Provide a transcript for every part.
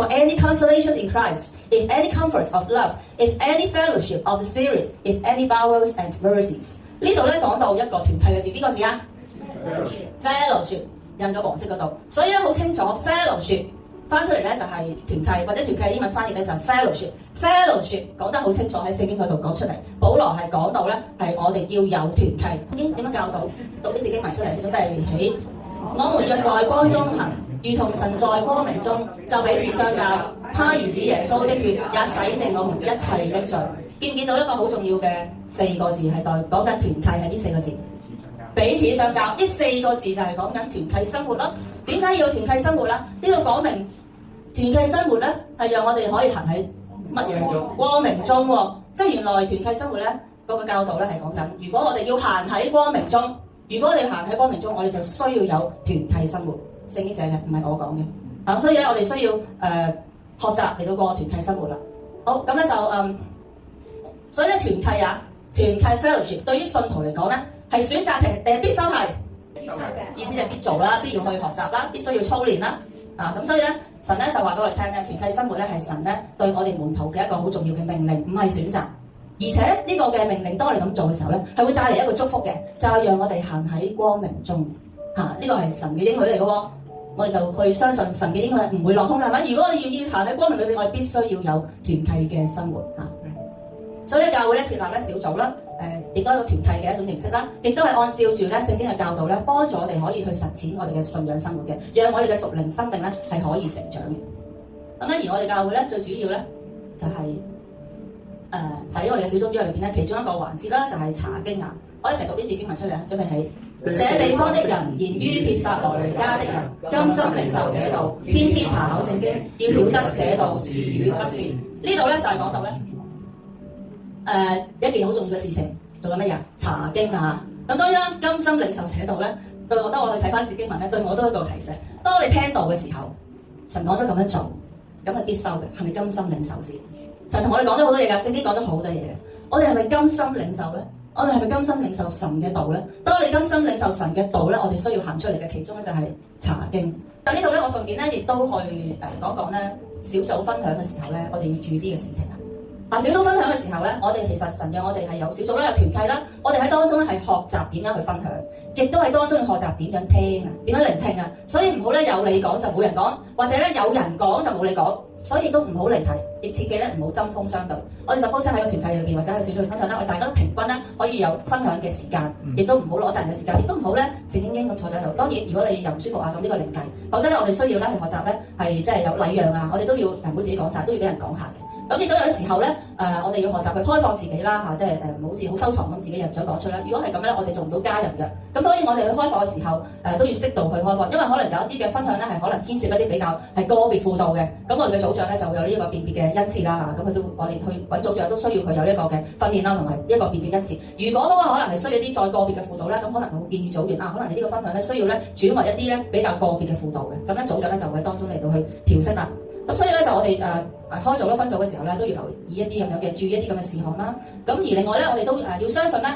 any consolation in Christ, if any comfort of love, if any fellowship of the Spirit, if any bowels and mercies。呢度咧講到一個團契嘅字，邊個字啊 ？fellowship 印咗黃色嗰度，所以咧好清楚 fellowship 翻出嚟咧就係團契，或者團契英文翻譯咧就係 fellowship。fellowship 講得好清楚喺聖經嗰度講出嚟，保羅係講到咧係我哋要有團契。聖經點樣教導？讀呢字經文出嚟，準備起。我們若在光中行，如同神在光明中，就彼此相交。他兒子耶穌的血也洗淨我們一切的罪。見唔見到一個好重要嘅4個字係講緊團契係邊4個字？彼此相交。呢4個字就係講緊團契生活咯。點解要團契生活啦？呢度講明團契生活咧係讓我哋可以行喺乜嘢光明中喎？即係原來團契生活咧嗰個教導咧係講緊，如果我哋要行喺光明中，如果我哋行喺光明中，我哋就需要有團契生活。聖經寫嘅唔係我講嘅，咁所以咧我哋需要學習嚟到過團契生活啦。好，咁咧就所以咧團契啊，團契 fellowship 對於信徒嚟講咧係選擇定係必修題？必修嘅意思就係必做啦，必要去學習啦，必須要操練啦。咁所以咧神咧就話俾我哋聽咧，團契生活咧係神咧對我哋門徒嘅一個好重要嘅命令，唔係選擇。而且咧呢個嘅命令，當我哋咁做嘅時候咧，係會帶嚟一個祝福嘅，就係讓我哋行喺光明中。呢個係神嘅應許嚟嘅喎，我哋就去相信神嘅應許唔會落空嘅，係咪？如果我哋願意行喺光明裏邊，我哋必須要有團契嘅生活嚇。所以咧，教會咧設立咧小組啦，亦都係一個團契嘅一種形式啦，亦都係按照住咧聖經嘅教導咧，幫助我哋可以去實踐我哋嘅信仰生活嘅，讓我哋嘅屬靈生命咧係可以成長嘅。咁咧，而我哋教會咧最主要咧就係喺我哋嘅小組主日裏邊咧，其中一個環節啦就係查經啊。我哋成日讀呢字經文出嚟啊，準備起。這地方的人，言於帖撒羅尼迦的人，甘心領受這道，天天查考聖經，要曉得這道是與不是。呢度咧就係講到咧一件好重要嘅事情，做緊乜嘢？查經啊！咁當然啦，甘心領受這道咧，對我覺得我去睇翻呢節經文咧，對我都係一個提醒。當我哋聽到嘅時候，神講咗咁樣做，咁係必修嘅，係咪甘心領受先？神同我哋講咗好多嘢㗎，聖經講咗好多嘢嘅，我哋係咪甘心領受咧？我哋係咪甘心領受神嘅道咧？當我哋甘心領受神嘅道咧，我哋需要行出嚟嘅其中咧就係查經。但呢度咧，我順便咧亦都去講講咧小組分享嘅時候咧，我哋要注意啲嘅事情啊。小組分享嘅時候咧，我哋其實神讓我哋係有小組啦，有團契啦，我哋喺當中咧係學習點樣去分享，亦都喺當中學習點樣聽啊，點樣聆聽啊。所以唔好咧有你講就冇人講，或者咧有人講就冇你講。所以都唔好離題，亦切記咧唔好針鋒相對。我哋suppose喺個團契裏邊或者喺小組裏分享啦，我哋大家都平均咧可以有分享嘅時間，亦都唔好攞晒人嘅時間，亦都唔好咧靜英英咁坐喺度。當然，如果你又唔舒服啊，咁呢個另計。否則咧，我哋需要咧去學習咧係即係有禮讓啊，我哋都要唔好自己講晒，都要俾人講下嘅。咁亦都有啲時候咧，我哋要學習去開放自己啦嚇，即係唔好似好收藏咁自己又唔想講出啦。如果係咁咧，我哋做唔到家人嘅。咁當然我哋去開放嘅時候，都要適度去開放，因為可能有一啲嘅分享咧係可能牽涉一啲比較係個別輔導嘅。咁我哋嘅組長咧就會有呢一個辨別嘅恩賜啦嚇，咁佢都我哋去揾組長都需要佢有呢一個嘅訓練啦，同埋一個辨別恩賜。如果嗰個可能係需要啲再個別嘅輔導咧，咁可能會建議組員可能你呢個分享咧需要咧轉為一啲咧比較個別嘅輔導嘅。咁咧組長咧就會喺當中嚟到去調適啦。咁所以咧就我哋開組啦分組嘅時候咧都要留意一啲咁樣嘅注意一啲咁嘅事項啦。咁而另外咧我哋都要相信咧，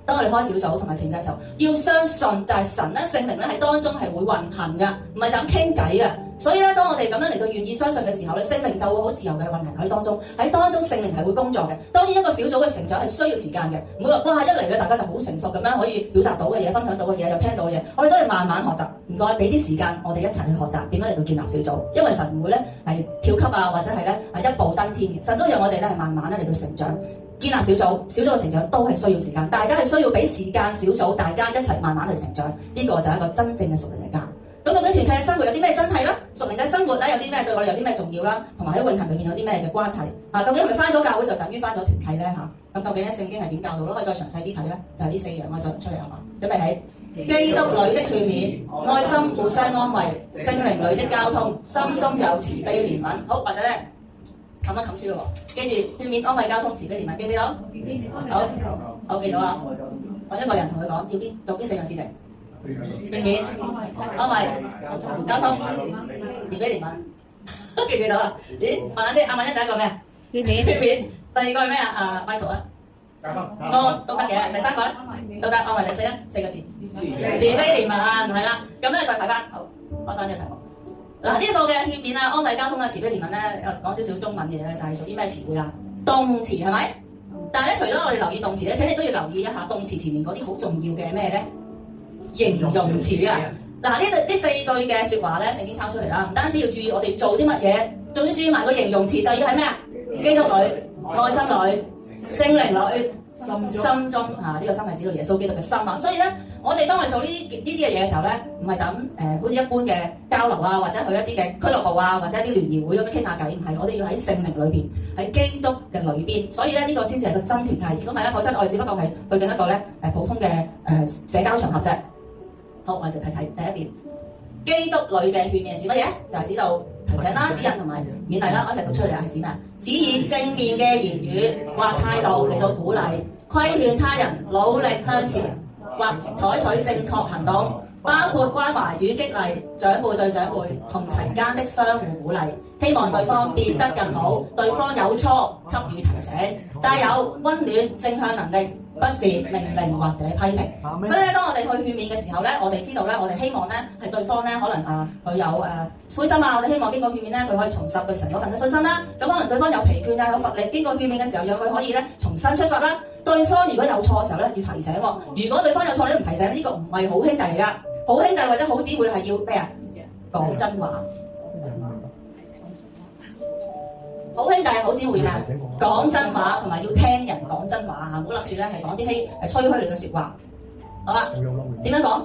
當我哋開小組同埋團契嘅時候，要相信就係神咧聖靈咧喺當中係會運行㗎，唔係就咁傾偈㗎。所以咧，當我哋咁樣嚟到願意相信嘅時候咧，聖靈就會好自由嘅運行喺當中，喺當中聖靈係會工作嘅。當然一個小組嘅成長係需要時間嘅，唔會話哇一嚟咧大家就好成熟咁樣可以表達到嘅嘢、分享到嘅嘢、又聽到嘅嘢，我哋都係慢慢學習。唔該，俾啲時間我哋一齊去學習點樣嚟到建立小組，因為神唔會咧係跳級啊，或者係咧係一步登天嘅。神都讓我哋咧係慢慢咧嚟到成長。建立小組嘅成長都係需要時間，大家係需要俾時間小組，大家一齊慢慢去成長。呢個就係一個真正嘅屬靈嘅家。咁究竟團契嘅生活有啲咩真係啦？屬靈嘅生活咧有啲咩對我哋有啲咩重要啦？同埋喺永恆裏面有啲咩嘅關係？究竟係咪返咗教會就等於返咗團契咧？咁究竟咧聖經係點教導咯？可以再詳細啲睇咧，就係呢4樣我再出嚟係嘛？準備起基督裏的勸勉，愛心互相安慰，聖靈裏的交通，心中有慈悲憐憫。好，或者咧冚一冚書咯喎，記住勸勉、安慰、交通、慈悲憐憫，記唔記到？好記到啊！揾一個人同佢講要做邊4樣事情。勸勉、安慰、交通、慈悲憐憫，記唔記到啊？咦，問下先，阿敏一第一個咩？勸勉。第二個係咩啊？Michael 啊？都得嘅。第3個咧？都得。安慰第4咧？4個字。慈悲憐憫係啦。咁咧就睇翻，好，講翻呢個題目。嗱，呢一個嘅勸勉啊、安慰交通啊、慈悲憐憫咧，講少少中文嘅嘢咧，就係屬於咩詞彙啊？動詞係咪？但係咧，除咗我哋留意動詞咧，請你都要留意一下動詞前面嗰啲好重要嘅咩咧？形容詞啊！嗱，呢四句嘅説話咧，聖經抄出嚟啦，唔單止要注意我哋做啲乜嘢，仲要注意埋個形容詞，就要喺咩啊？基督裏、愛心裏、聖靈裏、心中啊！呢個心係指到耶穌基督嘅心啊！所以咧，我哋當我哋做呢啲嘅嘢嘅時候咧，唔係就咁好似一般嘅交流啊，或者去一啲嘅俱樂部啊，或者一啲聯誼會咁樣傾下偈，唔係，我哋要喺聖靈裏邊，喺基督嘅裏邊。所以咧，呢個先至係個真團契。如果唔係咧，否則我哋只不過係去緊一個咧普通嘅社交場合啫。好，我哋就睇第一點，基督裏嘅勸勉係指乜嘢？就係指到提醒啦、指引同埋勉勵啦。我一齊讀出嚟啊，係指咩？只以正面嘅言語或態度嚟到鼓勵、規勸他人努力向前，或採取正確行動，包括關懷與激勵，長輩對長輩同齊間的相互鼓勵，希望對方變得更好，對方有錯給予提醒，帶有溫暖正向能力，不是命令或者批評。所以咧，當我哋去勸勉嘅時候咧，我哋知道咧，我哋希望咧係對方咧可能佢有灰心啊，我哋希望經過勸勉咧，佢可以重拾對神嗰份嘅信心啦。咁可能對方有疲倦啊，有乏力，經過勸勉嘅時候，讓佢可以咧重新出發啦。對方如果有錯嘅時候咧，要提醒喎。如果對方有錯你都唔提醒，呢個唔係好兄弟嚟㗎。好兄弟或者好姊妹係要咩啊？講真話。好兄弟好姊妹啊，講真話同埋要聽人講真話嚇，唔好諗住咧係講啲吹噓你嘅説話。好啦，點樣講？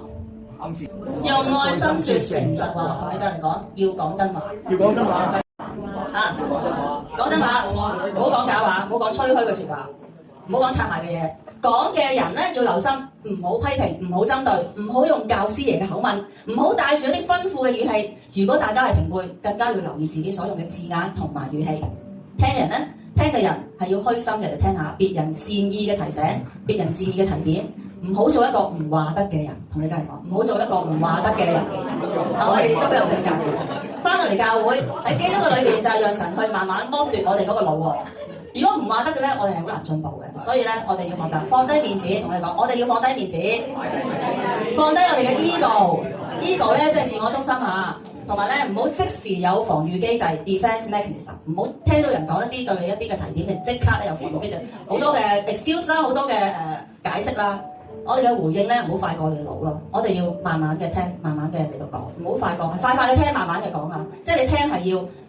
用愛心説誠實話，同你哋嚟講，要講真話。要講真話。啊，講真話，唔好講假話，唔好講吹噓嘅説話，唔好講擦鞋嘅嘢。講嘅人咧要留心，唔好批評，唔好針對，唔好用教師爺嘅口吻，唔好帶住一啲吩咐嘅語氣。如果大家係平輩，更加要留意自己所用嘅字眼同埋語氣。聽人咧，聽嘅人係要虛心嘅嚟聽下別人善意嘅提醒，別人善意嘅提點，唔好做一個唔話得嘅人。同你家人講，唔好做一個唔話得嘅人。我哋都比較誠實，翻到嚟教會喺基督嘅裏邊就係讓神去慢慢剝奪我哋嗰個腦喎。如果唔話得嘅咧，我哋係好難進步嘅。所以咧，我哋要學習放低面子。同你講，我哋要放低面子，放低我哋嘅 ego 咧，即係自我中心嚇。同埋咧，唔好即時有防禦機制 defense mechanism， 唔好聽到人講一啲對你一啲嘅提點，你即刻咧有防禦機制，好多嘅 excuse 啦，好多嘅解釋啦。我哋嘅回應咧，唔好快過你嘅腦咯。我哋要慢慢嘅聽，慢慢嘅嚟到講，唔好快講，快嘅聽，慢慢嘅講啊。即係你聽係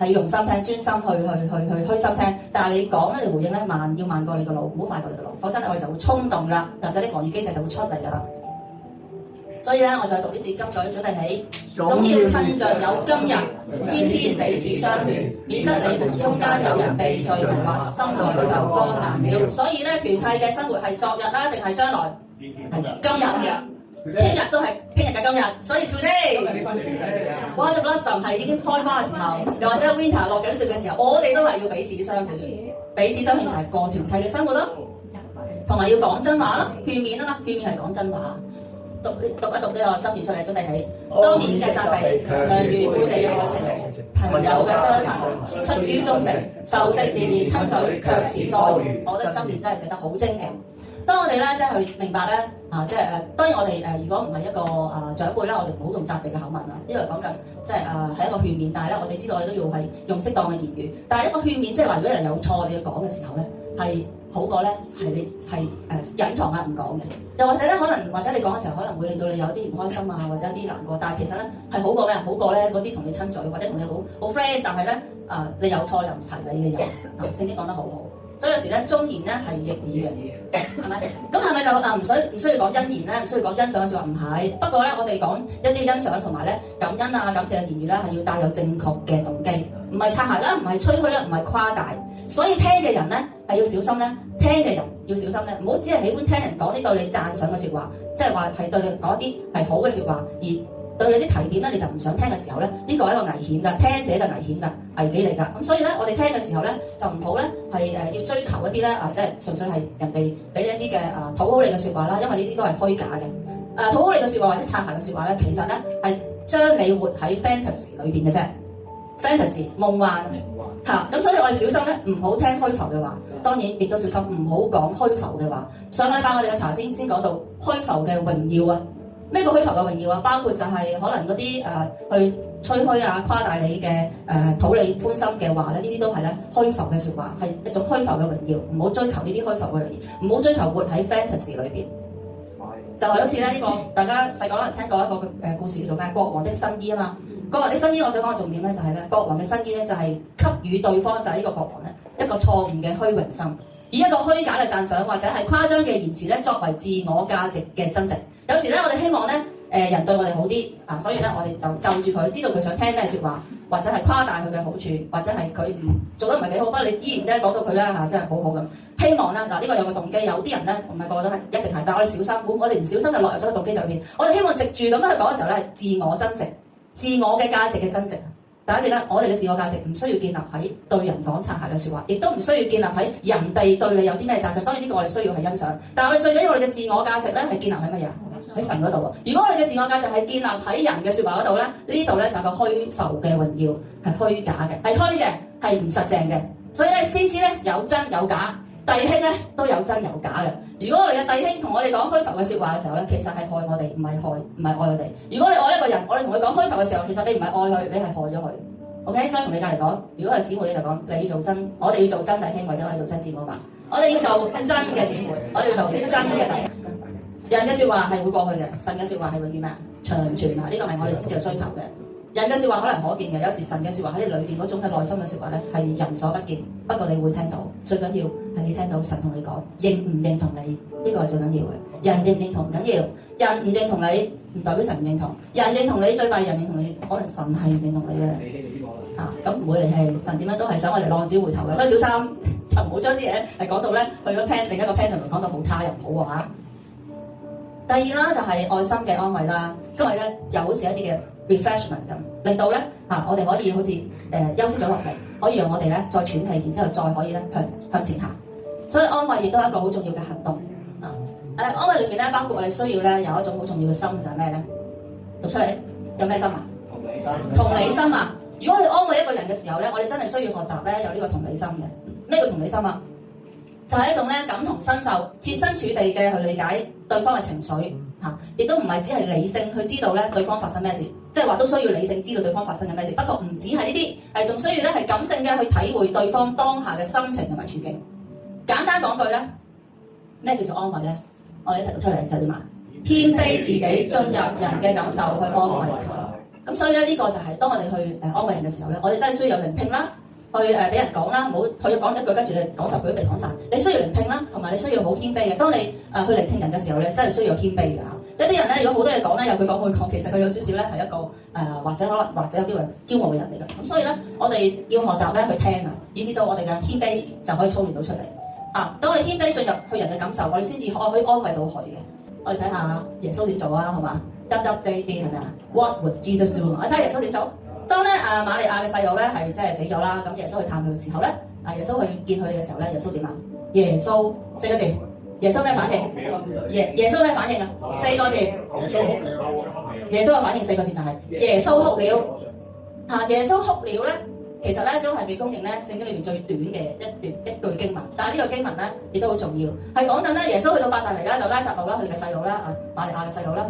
要用心聽，專心去虛心聽。但係你講咧，你回應咧要慢過你個腦，唔好快過你個腦，否則我哋就會衝動啦，或者啲防禦機制就會出嚟㗎啦。所以咧，我再讀呢次金句，準備起，總要趁着有今日，天天彼此相勸，免得你們中間有人被罪迷惑，心內就剛硬了。所以咧，團契嘅生活係昨日啦，定係將來？係今日，聽日都係聽日嘅今日。所以 today，What Blossom 係已經開花嘅時候，又或者 Winter 落緊雪嘅時候，我哋都係要彼此相勸。彼此相勸就係過團契嘅生活咯，同埋要講真話咯，勸勉啊嘛，勸勉係講真話。讀一讀呢個箴言出嚟，準備起。當年嘅責備，良緣故地嘅愛情，朋友嘅相談，出於忠誠，仇敵連連親嘴，卻是多餘。我覺得箴言真係寫得好精勁。當我哋咧即係去明白咧即係當然我哋如果唔係一個長輩咧，我哋唔好用責備嘅口吻啦，因為講緊即係係一個勸勉，但係咧我哋知道我哋都要係用適當嘅言語。但係一個勸勉，即係話如果人有錯你要講嘅時候咧，係好過咧係你係隱藏啊唔講嘅。又或者咧可能或者你講嘅時候可能會令到你有啲唔開心啊，或者有啲難過。但係其實咧係好過咩？好過咧嗰啲同你親嘴或者同你好 friend， 但係咧你有錯又唔提你嘅人。聖經講得好好。所以有時咧，忠言咧係逆耳嘅，係咪？咁係咪就唔需要講恩言咧？唔需要講欣賞嘅説話？唔係。不過咧，我哋講一啲欣賞同埋咧感恩啊、感謝嘅言語咧，係要帶有正確嘅動機，唔係擦鞋啦，唔係吹噓啦，唔係誇大。所以聽嘅人咧係要小心咧，聽嘅人要小心咧，唔好只係喜歡聽人講啲對你讚賞嘅説話，即係話係對你講啲係好嘅説話而。對你啲提點咧，你就唔想聽嘅時候咧，呢個係一個危險㗎，聽者嘅危險㗎，危機嚟㗎。咁所以咧，我哋聽嘅時候咧，就唔好咧係要追求一啲咧即係純粹係人哋俾一啲嘅討好你嘅説話啦，因為呢啲都係虛假嘅。討好你嘅説話或者擦鞋嘅説話咧，其實咧係將你活喺 fantasy 裏邊嘅啫 ，fantasy 夢幻嚇。咁所以我哋小心咧，唔好聽虛浮嘅話，當然亦都小心唔好講虛浮嘅話。上個禮拜我哋嘅查經先講到虛浮嘅榮耀啊。咩叫虛浮嘅榮耀啊？包括就係可能嗰啲去吹噓啊、誇大你嘅討你歡心嘅話咧，呢啲都係咧虛浮嘅説話，係一種虛浮嘅榮耀。唔好追求呢啲虛浮嘅榮耀，唔好追求活喺 fantasy 裏邊。就係好似咧呢個大家細個可能聽過一個故事叫做咩？國王的新衣啊嘛。國王的新衣，我想講嘅重點咧就係咧，國王嘅新衣咧就係給予對方就係呢個國王咧一個錯誤嘅虛榮心，以一個虛假嘅讚賞或者係誇張嘅言辭咧作為自我價值嘅增值。有時咧我哋希望咧人對我哋好啲啊，所以咧我哋就住佢，知道佢想聽咩説話，或者係誇大佢嘅好處，或者係佢做得唔係幾好，不過你依然咧講到佢咧真係好好咁。希望咧呢個有個動機，有啲人咧唔係個個都係一定係，但我哋小心，我哋唔小心就落入咗個動機上面。我哋希望藉住咁樣去講嘅時候咧，係自我增值。自我嘅價值嘅增值，大家記得我哋嘅自我價值唔需要建立喺對人講擦鞋嘅説話，亦都唔需要建立喺人哋對你有啲咩讚賞。當然呢個我哋需要係欣賞，但係我哋最緊要我哋嘅自我價值咧係建立喺乜嘢？喺神嗰度啊！如果我哋嘅自我價值係建立喺人嘅説話嗰度咧，呢度咧就係個虛浮嘅榮耀，係虛假嘅，係虛嘅，係唔實淨嘅。所以咧先知咧有真有假。弟兄咧都有真有假嘅。如果我哋嘅弟兄同我哋講虛浮嘅説話嘅時候咧，其實係害我哋，唔係愛我哋。如果你愛一個人，我哋同佢講虛浮嘅時候，其實你唔係愛佢，你係害咗佢。OK， 所以同你隔離講，如果係姊妹你就講你要做真，我哋要做真弟兄或者我哋做真姊妹嘛。我哋要做真嘅姊妹，我哋要做真嘅弟兄。人嘅説話係會過去嘅，神嘅説話係永遠咩？長存啊！呢個係我哋先至追求嘅。人嘅説話可能可見嘅，有時神嘅説話喺你裏邊嗰種嘅內心嘅説話咧，係人所不見，不過你會聽到。最緊要係你聽到神同你講，認唔認同你？呢個係最緊要嘅。人認唔認同唔緊要，人唔認同你唔代表神唔認同。人認同你最弊，人認同你可能神係唔認同你嘅。咁唔會離棄，神點樣都係想我哋浪子回頭嘅。所以小三就唔好將啲嘢係講到咧去咗另一個 panel 講到好差又唔好喎嚇。第二啦就係愛心嘅安慰啦，因為咧又好似一啲嘅refreshment 咁，令到咧我哋可以好似休息咗落嚟，可以讓我哋咧再喘氣，然之後再可以咧向前行。所以安慰亦都係一個好重要嘅行動啊！安慰裏面咧包括我哋需要咧有一種好重要嘅心，就係咩咧？讀出嚟，有咩心啊？同理心啊！如果我哋安慰一個人嘅時候咧，我哋真係需要學習咧有呢個同理心嘅。咩叫同理心啊？就係一種咧感同身受、設身處地嘅去理解對方嘅情緒嚇，亦都唔係只係理性去知道咧對方發生咩事，即係話都需要理性知道對方發生緊咩事。不過唔止係呢啲，係仲需要咧係感性嘅去體會對方當下嘅心情同埋處境。簡單講句咧，咩叫做安慰咧？我哋一齊讀出嚟就點啊？謙卑自己，進入人嘅感受去安慰佢。咁所以咧呢個就係當我哋去安慰人嘅時候咧，我哋真係需要有聆聽啦。去俾人講啦，唔好佢講一句跟住你講10句都未講晒。你需要聆聽啦，同埋你需要好謙卑嘅。當你去聆聽人嘅時候咧，真係需要謙卑嘅嚇。一啲人咧，如果好多嘢講咧，有佢講佢講，其實佢有少少咧係一個或者有啲人驕傲嘅人嚟嘅。咁所以咧，我哋要學習咧去聽啊，以至到我哋嘅謙卑就可以操練到出嚟啊。當我哋謙卑進入去人嘅感受，我哋先至可以安慰到佢嘅。我哋睇下耶穌點做啊，好嘛？WWJD 係咪啊 ？What would Jesus do？ 我睇下耶穌點做。當咧瑪利亞嘅細路咧係即係死咗啦，咁耶穌去探佢嘅時候咧，耶穌去見佢嘅時候咧，耶穌點啊？耶穌4個字，耶穌咩反應？耶穌咩反應啊？4個字，耶穌嘅反應4個字就係耶穌哭了。耶穌哭了咧，其實咧都係被公認咧聖經裏面最短嘅一句經文，但係呢個經文咧亦都好重要，係講緊咧耶穌去到伯大尼啦，就拉撒路啦，佢哋嘅細路啦，瑪利亞嘅細路啦，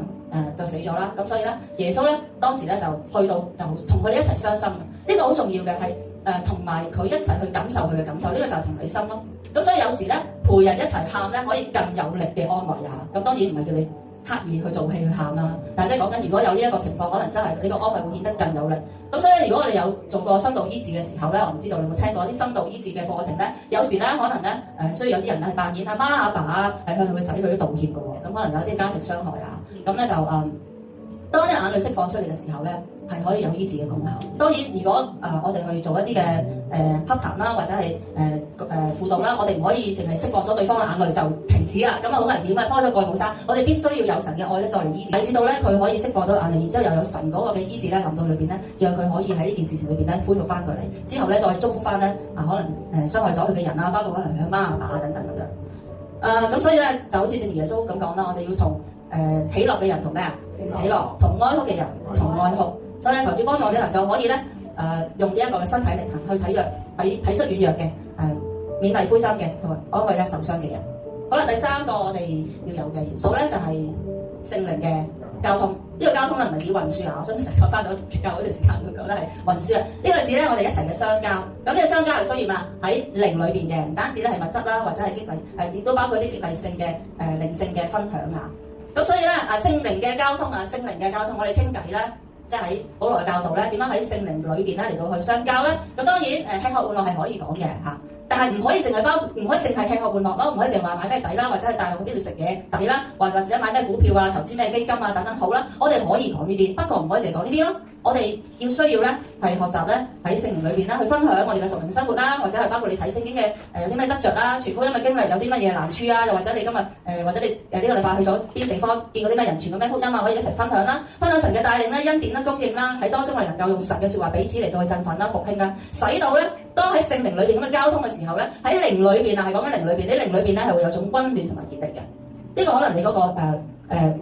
就死咗啦，咁所以咧耶穌咧當時咧就去到就同佢哋一齊傷心，呢個好重要嘅係同埋佢一齊去感受佢嘅感受，呢個就係同理心咯。咁所以有時咧陪人一齊喊咧，可以更有力嘅安慰下。咁當然唔係叫你刻意去做戲去喊啦，但係即係講緊如果有呢一個情況，可能真係呢個安慰會顯得更有力。咁所以如果我哋有做過深度醫治嘅時候咧，我唔知道你有冇聽過啲深度醫治嘅過程咧，有時咧可能咧需要有啲人係扮演阿媽阿爸啊，係向佢仔女道歉嘅喎。咁可能有啲家庭傷害啊，咁咧就當啲眼淚釋放出嚟嘅時候咧，係可以有醫治嘅功效。當然，如果我哋去做一啲嘅洽談啦，或者係輔導啦，我哋唔可以淨係釋放咗對方嘅眼淚就停止啦，咁啊好危險啊，拖咗過去冇生。我哋必須要有神嘅愛咧，再嚟醫治，以至到咧佢可以釋放到眼淚，然之後又有神嗰個嘅醫治咧臨到裏邊咧，讓佢可以喺呢件事情裏邊咧恢復翻佢嚟，之後咧再祝福翻咧可能傷害咗佢嘅人啊，包括可能佢阿媽阿爸等等咁樣。咁所以咧就好似正如耶穌咁講啦，我哋要同喜樂嘅人同咩啊？喜樂，同哀哭嘅人同哀哭。所以咧，求主幫助我哋能夠可以咧用呢一個嘅身體力行去體恤軟弱嘅勉勵灰心嘅，同埋安慰咧受傷嘅人。好啦，第3個我哋要有嘅元素咧就係聖靈嘅交通。呢個交通咧唔係指運輸啊，我相信大家翻咗教會段時間會覺得係運輸啊。呢個指咧我哋一齊嘅相交。咁呢個相交係需要嘛？喺靈裏邊嘅，唔單止咧係物質啦，或者係激勵，亦都包括啲激勵性嘅靈性嘅分享啊。咁所以咧聖靈嘅交通啊，聖靈嘅交通，我哋傾偈咧，即係喺保羅嘅教導咧，點樣喺聖靈裏邊咧嚟到去相交咧？咁當然吃喝玩樂係可以講嘅嚇。但係唔可以淨係吃喝玩樂咯，唔可以淨係話買咩抵啦，或者係帶我啲去食嘢抵啦，或者買咩股票啊、投資咩基金啊等等好啦，我哋可以講呢啲，不過唔可以淨係講呢啲咯。我哋要需要咧係學習咧喺聖靈裏邊咧去分享我哋嘅屬靈生活啦，或者係包括你睇聖經嘅有啲咩得着啦，傳福音嘅經歷有啲乜嘢難處啊，又或者你今日或者你呢個禮拜去咗邊地方見過啲咩人傳過咩福音啊，可以一齊分享啦，分享神嘅帶領啦、恩典啦、供應啦，喺當中我哋能夠用神嘅説話彼此嚟到去振奮啦、復興啦，使到咧當喺聖靈裏邊咁嘅交通嘅時候咧，喺靈裏邊啊係講緊靈裏邊，啲靈裏邊咧係會有種溫暖同埋熱力嘅。呢個可能你嗰個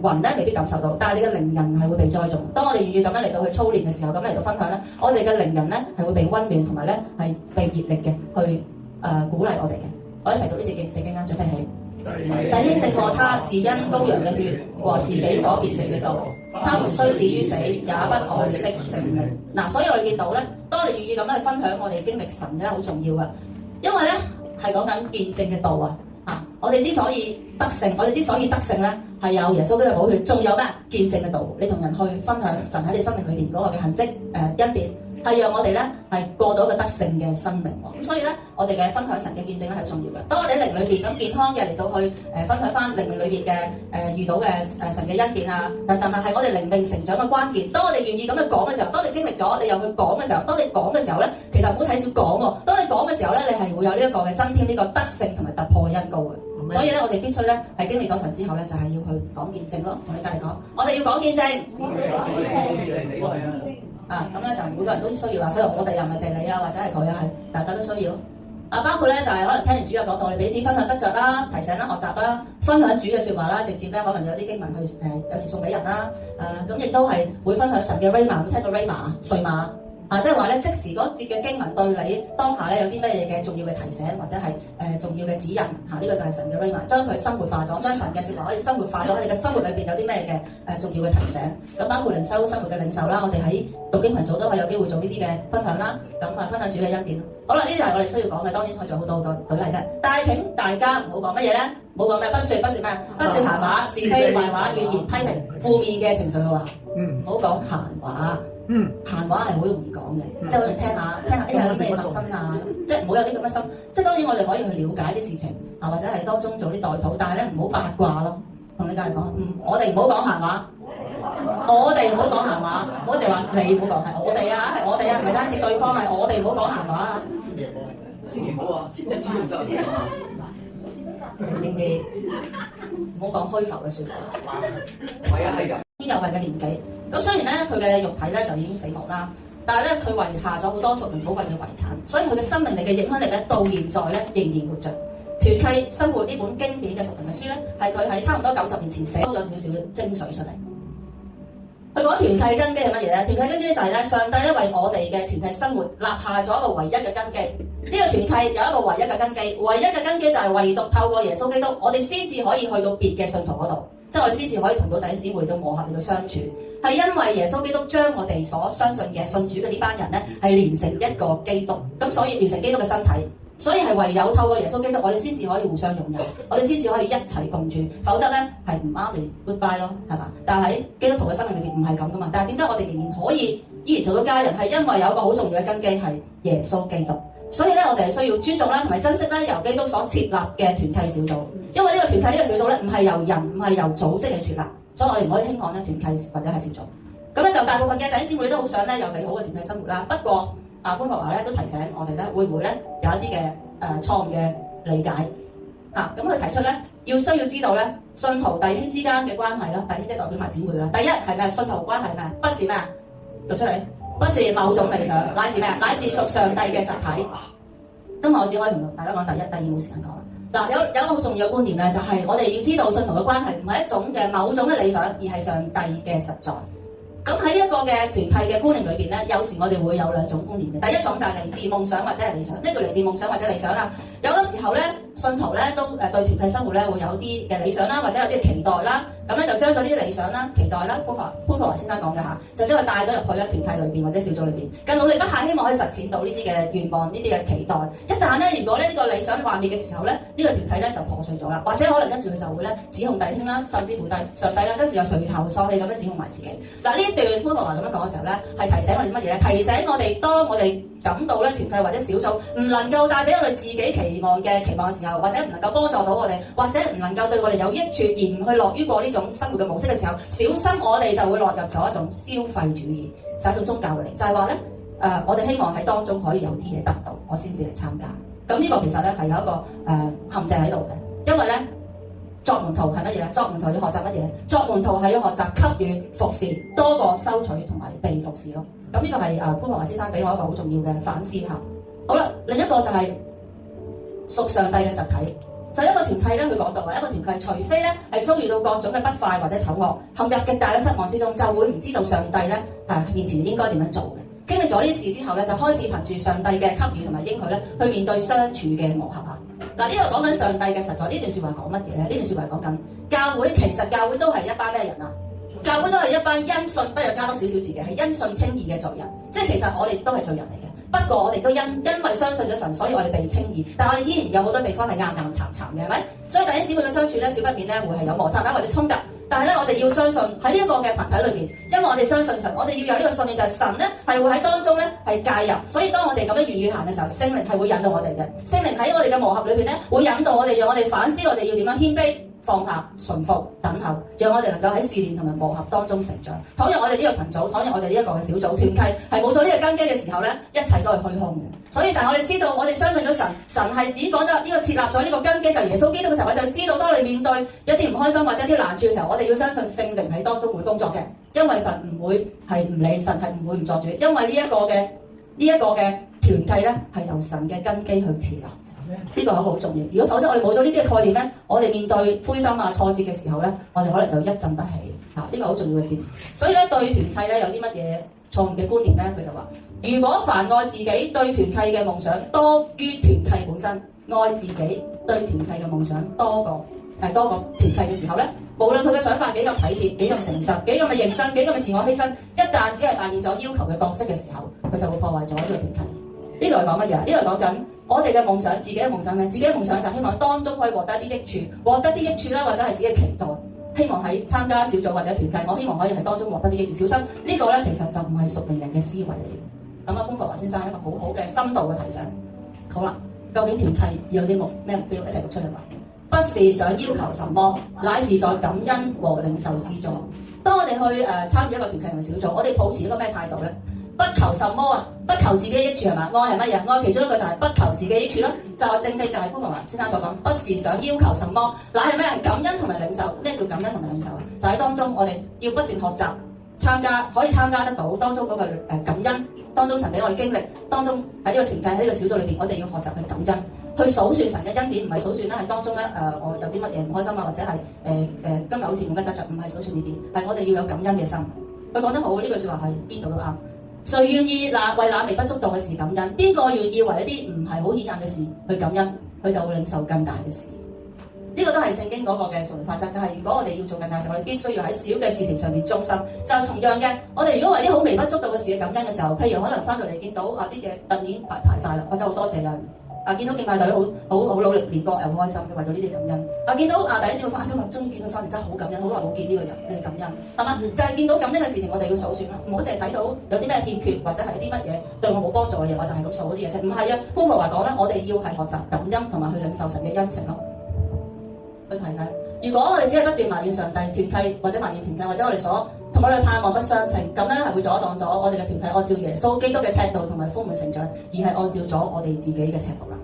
魂咧未必感受到，但係你嘅靈人係會被栽種。當我哋願意咁樣嚟到去操練嘅時候，咁嚟到分享咧，我哋嘅靈人咧係會被溫暖同埋咧係被熱力嘅去鼓勵我哋嘅。我一齊讀呢節聖經啊，準備起。弟兄勝過他，是因羔羊嘅血和自己所見證嘅道。他們雖至於死，也不愛惜性命。嗱，所以我哋見到咧，當我哋願意咁樣去分享我哋經歷神咧，好重要噶。因為咧係講緊見證嘅道啊。我哋之所以得勝咧，係有耶穌基督嘅寶血，仲有咩見證嘅道？你同人去分享神喺你生命裏邊嗰個嘅痕跡恩典，係讓我哋咧係過到一個得勝嘅生命喎。咁所以咧，我哋嘅分享神嘅見證咧係好重要嘅。當我哋喺靈裏邊咁健康嘅嚟到去分享翻靈命裏邊嘅遇到嘅神嘅恩典啊等等啊，係我哋靈命成長嘅關鍵。當我哋願意咁去講嘅時候，當你經歷咗，你又去講嘅時候，當你講嘅時候咧，其實唔好睇少講喎。當你講嘅時候咧，你係會有呢一個嘅增添呢個得勝同埋突破嘅恩膏嘅。所以咧，我哋必須咧係經歷咗神之後咧，就係要去講見證咯。同你隔離講，我哋要講見證。咁咧就每個人都需要啦。所以我哋又唔係淨你啊，或者係佢啊，係大家都需要。包括咧就係可能聽完主日講道，我哋彼此分享得着啦、提醒啦、學習啦、分享主嘅説話啦，直接咧可能有啲經文去有時送俾人啦。咁亦都係會分享神嘅 Rhema， 聽過 Rhema 稅碼。即係話咧，即時嗰節嘅經文對你當下咧有啲乜嘢嘅重要嘅提醒，或者係重要嘅指引呢個就係神嘅 Rhema， 將佢生活化咗，將神嘅説話可以生活化咗喺你嘅生活裏邊有啲咩嘅重要嘅提醒。咁包括靈修生活嘅領袖啦，我哋喺讀經群組都係有機會做呢啲嘅分享啦。咁分享主嘅恩典。好啦，呢啲係我哋需要講嘅，當然可以做好多個舉例啫。但係請大家唔好講乜嘢咧，唔好講咩不説咩，不説閒話、是非壞話、怨言批評、負面嘅情緒嘅話，唔好講閒話。閒話係好容易講嘅，即係可能聽下，有啲咩發生啊，即係唔好有啲咁嘅心。即係當然我哋可以去了解啲事情或者係當中做啲代禱，但係咧唔好八卦咯。同你隔離講，我哋唔好講閒話，我哋唔好講閒話，唔好淨話你唔好講，係我哋啊，係我哋啊，唔係單止對方，係我哋唔好講閒話啊。千祈唔好啊，千祈唔好正經啲，唔好講虛浮嘅説話。係啊，係㗎。有為嘅年紀，咁雖然咧佢嘅肉體咧就已經死亡啦，但係咧佢遺下咗好多屬靈寶貴嘅遺產，所以佢嘅生命力嘅影響力咧到現在咧仍然活着。團契生活呢本經典嘅屬靈嘅書咧，係佢喺差唔多90年前寫咗少少嘅精髓出嚟。佢講團契根基係乜嘢咧？團契根基就係咧，上帝咧為我哋嘅團契生活立下咗一個唯一嘅根基。呢個團契有一個唯一嘅根基，唯一嘅根基就係唯獨透過耶穌基督，我哋先至可以去到別嘅信徒嗰度。即係我哋先至可以同到弟兄姊妹到磨合嚟到相處，係因為耶穌基督將我哋所相信嘅信主嘅呢班人咧係連成一個基督，咁所以連成基督嘅身體，所以係唯有透過耶穌基督，我哋先至可以互相融入，我哋先至可以一齊共處，否則咧係唔啱嚟 goodbye 咯，係嘛？但係喺基督徒嘅生命裏邊唔係咁噶嘛，但係點解我哋仍然可以依然做到家人？係因為有一個好重要嘅根基係耶穌基督。所以咧，我哋係需要尊重啦，同埋珍惜咧由基督所設立嘅團契小組。因為呢個團契呢個小組咧，唔係由人，唔係由組織去設立，所以我哋唔可以輕看咧團契或者係小組。咁咧就大部分嘅弟兄姊妹都好想咧有美好嘅團契生活啦。不過潘國華咧都提醒我哋咧，會唔會咧有一啲嘅錯誤嘅理解咁佢提出咧，需要知道咧信徒弟兄之間嘅關係啦，弟兄即係代表埋姊妹啦。第一係咩？信徒關係咩？不是咩？讀出嚟。不是某種理想，乃是咩？乃是屬上帝嘅實體。今日我只可以同大家講第一、第二，冇時間講啦。嗱，有一個好重要嘅觀念咧，就係我哋要知道信徒嘅關係唔係一種嘅某種嘅理想，而係上帝嘅實在。咁喺呢一個嘅團契嘅觀念裏邊咧，有時我哋會有兩種觀念嘅。第一種就係嚟自夢想或者係理想。咩叫嚟自夢想或者理想啊？有啲時候咧，信徒咧都對團契生活咧會有啲嘅理想啦，或者有啲期待啦。咁咧就將咗呢啲理想啦、期待啦，潘霍華先生講嘅嚇，就將佢帶咗入去咧團契裏邊或者小組裏邊，更努力不懈，希望可以實踐到呢啲嘅願望、呢啲嘅期待。一旦咧，如果呢個理想幻滅嘅時候咧，呢個團契咧就破碎咗啦，或者可能跟住佢就會咧指控弟兄啦，甚至乎上帝啦，跟住又垂頭喪氣咁樣指控埋自己。嗱，呢一段潘霍華咁樣講嘅時候咧，係提醒我哋乜嘢咧？提醒我哋當我哋感到咧團契或者小組唔能夠帶俾我哋自己期望嘅時候，或者唔能夠幫助到我哋，或者唔能夠對我哋有益處，而唔去樂於過呢種生活嘅模式嘅時候，小心我哋就會落入咗一種消費主義，就係一種宗教嘅嚟，就係話咧我哋希望喺當中可以有啲嘢得到，我先至嚟參加。咁呢個其實咧係有一個陷阱喺度嘅，因為咧作門徒係乜嘢咧？作門徒要學習乜嘢？作門徒係要學習給予服侍多過收取同埋被服侍咯。咁呢個係潘霍華先生俾我一個好重要嘅反思嚇。好啦，另一個就係屬上帝嘅實體。就一個團契咧，佢講到話一個團契，除非咧係遭遇到各種嘅不快或者醜惡，陷入極大嘅失望之中，就會唔知道上帝咧面前應該點樣做嘅。經歷咗呢啲事之後咧，就開始憑住上帝嘅給予同埋應許咧，去面對相處嘅磨合嚇。嗱，呢度講緊上帝嘅實在，呢段説話講乜嘢咧？呢段説話係講緊教會，其實教會都係一班咩人啊？教會都係一班因信不如加多少少字嘅，係因信稱義嘅罪人。即係其實我哋都係罪人嚟嘅。不過我哋都因為相信咗神，所以我哋被稱義。但係我哋依然有好多地方係硬硬殘殘嘅，係咪？所以弟兄姊妹嘅相處咧，少不免咧會係有摩擦啦，或者衝突。但係咧，我哋要相信喺呢一個嘅群體裏邊，因為我哋相信神，我哋要有呢個信念，就係神咧係會喺當中咧係介入。所以當我哋咁樣願意行嘅時候，聖靈係會引導我哋嘅。聖靈喺我哋嘅磨合裏邊咧，會引導我哋，讓我哋反思我哋要點樣謙卑。放下、順服、等候，讓我哋能夠喺試煉同埋磨合當中成長。倘若我哋呢個群組，倘若我哋呢一個嘅小組團契係冇咗呢個根基嘅時候咧，一切都係虛空嘅。所以，但係我哋知道，我哋相信咗神，神係已經講咗呢個設立咗呢個根基，就係耶穌基督嘅時候，我就知道當你面對一啲唔開心或者一啲難處嘅時候，我哋要相信聖靈喺當中會工作嘅，因為神唔會係唔理，神係唔會唔作主，因為呢一個嘅團契咧係由神嘅根基去設立。呢個係好重要。如果否則我哋冇咗呢啲嘅概念咧，我哋面對灰心啊、挫折嘅時候咧，我哋可能就一振不起。呢個好重要嘅點。所以咧，對團契咧有啲乜嘢錯誤嘅觀念咧，佢就話：如果凡愛自己對團契嘅夢想多於團契本身，愛自己對團契嘅夢想多過團契嘅時候咧，無論佢嘅想法幾咁體貼、幾咁誠實、幾咁嘅認真、幾咁嘅自我犧牲，一旦只係扮演咗要求嘅角色嘅時候，佢就會破壞咗呢個團契。呢度係講乜嘢？呢度係講緊我哋嘅夢想，自己嘅夢想咩？自己嘅夢想就係希望當中可以獲得啲益處，獲得啲益處啦，或者係自己嘅期待。希望喺參加小組或者團契，我希望可以喺當中獲得啲益處。小心呢個咧，其實就唔係屬靈人嘅思維嚟嘅。咁啊，潘霍華先生一個好好嘅深度嘅提醒。好啦，究竟團契有啲咩目標？一齊讀出嚟話。不是想要求什麼，乃是在感恩和領受之中。當我哋去參與一個團契同小組，我哋保持一個咩態度咧？不求什麼啊？不求自己嘅益處係嘛？愛係乜嘢？愛其中一個就係不求自己嘅益處啦。就正就係潘霍華先生所講，不是想要求什麼，乃係咩？係感恩同埋領受。咩叫感恩同埋領受啊？就喺當中我哋要不斷學習參加，可以參加得到當中嗰個感恩，當中神俾我哋經歷，當中喺呢個團契喺呢個小組裏邊，我哋要學習去感恩。去數算神嘅恩典，唔係數算咧，係當中咧我有啲乜嘢唔開心啊，或者係今日好似冇乜得着，唔係數算呢啲，係我哋要有感恩嘅心。佢講得好，呢句説話係邊度都啱。誰願意為那微不足道嘅事感恩？邊個願意為一啲唔係好顯眼嘅事去感恩？佢就會領受更大嘅事。呢個都係聖經嗰個嘅屬靈法則，就係如果我哋要做更大嘅事，我哋必須要喺小嘅事情上面忠心。就同樣嘅，我哋如果為啲好微不足道嘅事嘅感恩嘅時候，譬如可能翻到嚟見到啲嘢突然排晒啦，我就好多謝人。見到敬拜隊好努力練歌又好開心嘅，為咗呢啲感恩。見到第一朝翻，今日終於見佢翻嚟，真係好感恩，好耐冇見呢個人，你係感恩係嘛？就係見到感恩嘅事情，我哋要數算啦，唔好淨係睇到有啲咩欠缺或者係啲乜嘢對我冇幫助嘅嘢，我就係咁數嗰啲嘢出。唔係啊，潘霍華講咧，我哋要係學習感恩同埋去領受神嘅恩情咯。去睇睇，如果我哋只係不斷埋怨上帝團契，或者埋怨團契，或者我哋所同我哋嘅盼望不相稱，咁咧係會阻擋咗我哋嘅團契按照耶穌基督嘅尺度同埋豐滿成長，而係按照咗我哋自己嘅尺度啦。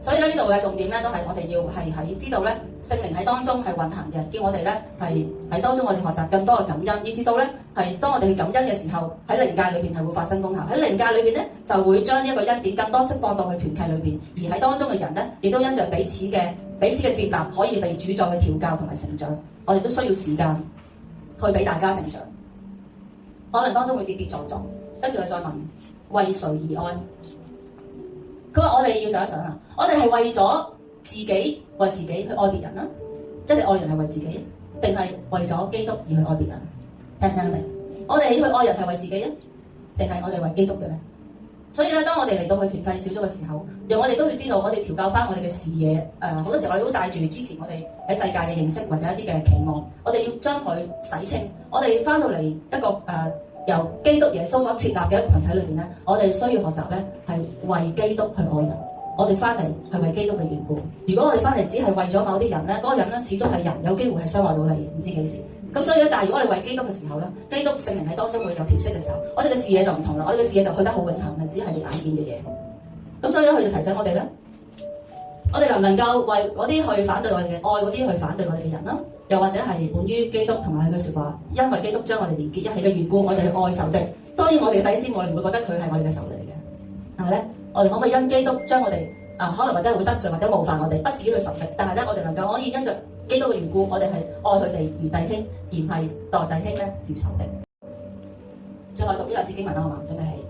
所以咧，呢度嘅重點咧，都係我哋要係喺知道咧，聖靈喺當中係運行嘅，叫我哋咧係喺當中我哋學習更多嘅感恩，以至到咧係當我哋去感恩嘅時候，喺靈界裏邊係會發生功效。喺靈界裏邊咧，就會將呢一個恩典更多釋放到去團契裏邊，而喺當中嘅人咧，亦都因着彼此嘅接納，可以被主再去調教同埋成長。我哋都需要時間去俾大家成長。可能當中會跌跌撞撞，跟住佢再問為誰而愛？佢話我哋要想一想啊，我哋係為咗自己為自己去愛別人啦，即係你愛人係為自己，定係為咗基督而去愛別人？聽唔聽得明？我哋去愛人係為自己啊，定係我哋為基督嘅咧？所以咧，當我哋嚟到去團契小組嘅時候，讓我哋都要知道，我哋調教翻我哋嘅視野。好多時候我哋都帶住之前我哋喺世界嘅認識或者一啲嘅期望，我哋要將佢洗清。我哋翻到嚟一個由基督耶穌所設立嘅一個群體裏邊咧，我哋需要學習咧係為基督去愛人。我哋翻嚟係為基督嘅緣故。如果我哋翻嚟只係為咗某啲人咧，嗰個人咧始終係人，有機會係傷害到你，唔知幾時。咁所以咧，但係如果我哋為基督嘅時候咧，基督聖靈喺當中會有調息嘅時候，我哋嘅視野就唔同啦。我哋嘅視野就去得好永恆嘅，只係你眼見嘅嘢。咁所以咧，佢就提醒我哋咧，我哋能唔能夠為嗰啲去反對我哋嘅愛嗰啲去反對我哋嘅人啦？又或者係本於基督同埋佢嘅説話，因為基督將我哋連結一起嘅緣故，我哋去愛仇敵。當然我哋嘅弟兄姊妹，我哋唔會覺得佢係我哋嘅仇敵嚟嘅，係咪咧？我哋可唔可以因基督將我哋可能或者會得罪或者冒犯我哋，不至於去仇敵，但係咧我哋能夠可以因着基督嘅緣故，我哋係愛佢哋如弟兄，而唔係待弟兄咧如仇敵。最後讀呢兩節經文啦，好嘛？準備起。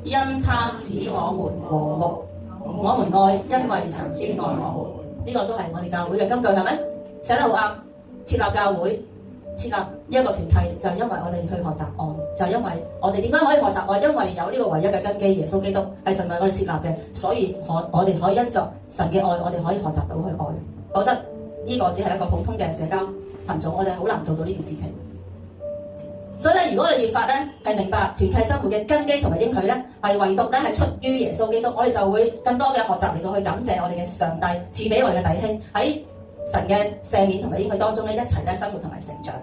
因他使我們和睦，我們愛，因為神先愛我們。呢個都係我哋教會嘅金句，係咪？寫得好啱。設立教會，設立一個團契，就係因為我哋去學習愛，就係因為我哋點解可以學習愛？因為有呢個唯一嘅根基，耶穌基督係神為我哋設立嘅，所以我哋可以因着神嘅愛，我哋可以學習到去愛。否則呢個只係一個普通嘅社交群組，我哋好難做到呢件事情。所以咧，如果我哋越發咧係明白團契生活嘅根基同埋應許咧，係唯獨咧係出於耶穌基督，我哋就會更多嘅學習嚟到去感謝我哋嘅上帝賜俾我哋嘅弟兄喺神嘅赦免同埋應許當中咧一齊咧生活同埋成長。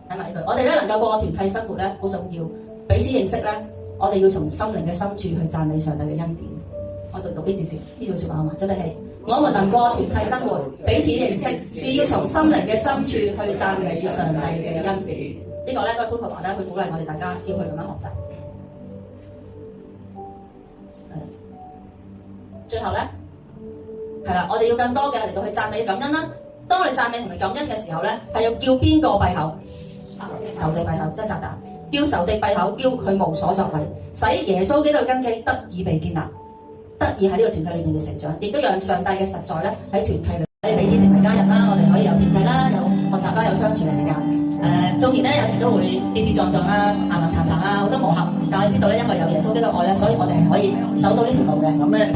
睇埋呢句，我哋咧能夠過團契生活咧好重要，彼此認識咧，我哋要從心靈嘅深處去讚美上帝嘅恩典。我讀呢句説話好嘛？準備起。我們能過團契生活，彼此認識，是要從心靈嘅深處去讚美上帝嘅恩典。呢個咧都係潘培華咧去鼓勵我哋大家要去咁樣學習。最後咧係啦，我哋要更多嘅嚟到去讚美感恩啦。當我哋讚美同埋感恩嘅時候咧，係要叫邊個閉口？仇敵閉口，即係撒旦。叫仇敵閉口，叫佢無所作為，使耶穌基督嘅根基得以被建立，得以喺呢個團契裏面嘅成長，亦都讓上帝嘅實在咧喺團契裏，我哋彼此成為家人啦，我哋可以有團契啦，有學習啦，有相處嘅時間。縱然咧有時都會跌跌撞撞啦、硬硬撐撐啦，好多磨合，但係知道咧，因為有耶穌基督愛咧，所以我哋係可以走到呢條路嘅。咁咩？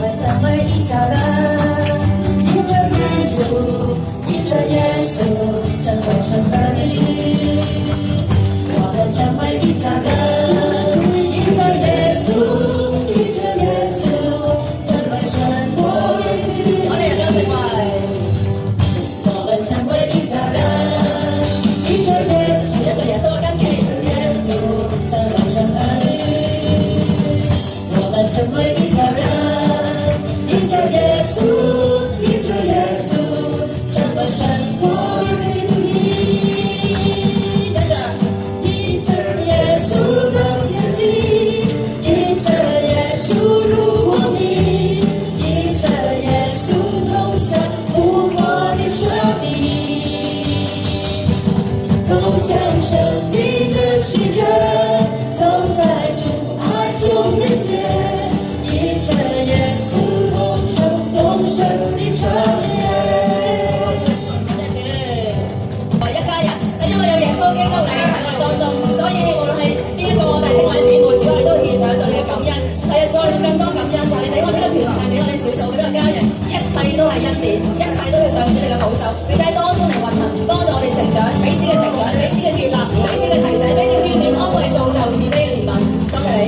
都係恩典，一切都要上主你嘅保守，你喺當中嚟運行，幫助我哋成長，彼此嘅成長，彼此嘅接納，彼此嘅提醒，彼此嘅勸勉，安慰造就，慈悲嘅憐憫。多謝你，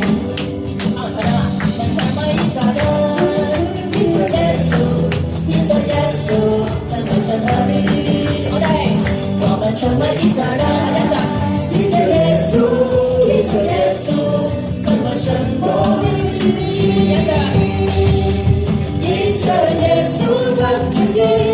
阿文神啊！我們成為一家人，依着耶穌，依着耶穌，怎麼生活？依着耶穌更前進。